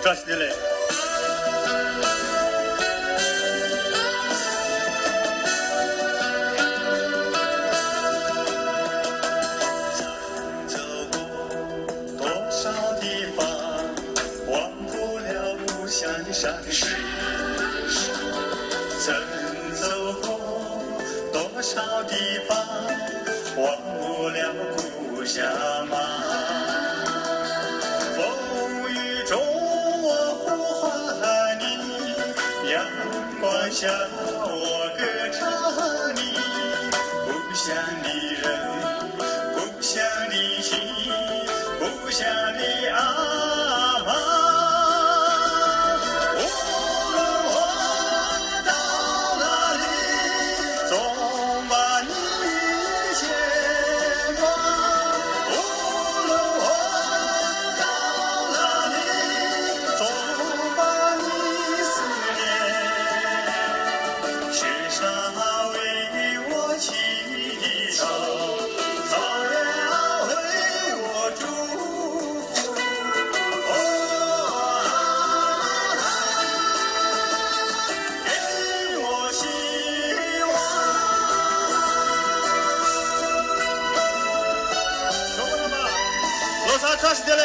这是的嘞。曾走过多少地方，忘不了故乡的山水。曾走过多少地方，忘不了故乡啊。风雨中我呼唤你，阳光下我歌唱你。故乡的人，故乡的情，故乡的阿妈。无论我到哪里，总把你牵挂。无论我到哪里，总把你思念。世上为我祈祷，草原为我祝福。给我希望。说过了吗？罗萨这是的嘞。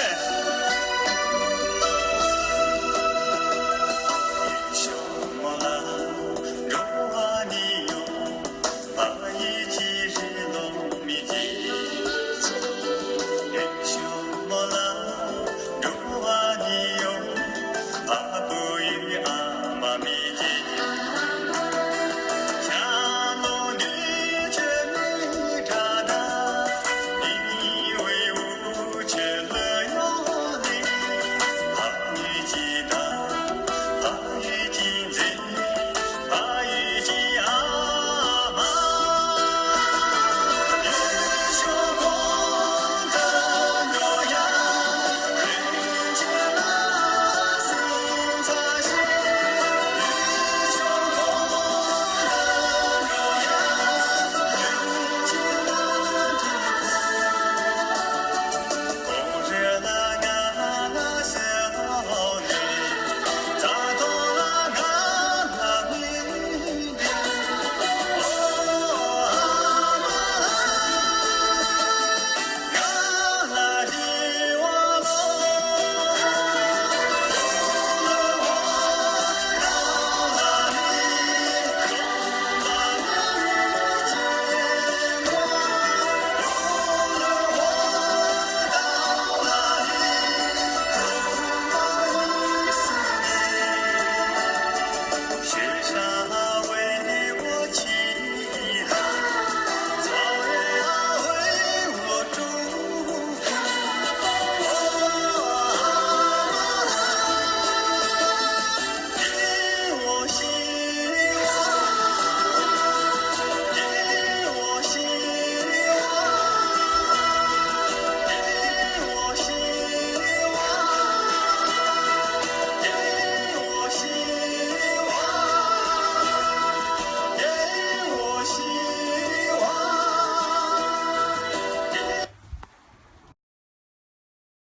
什么啦？如啊你哟，啊一起日落米吉。什么啦？如啊你哟，啊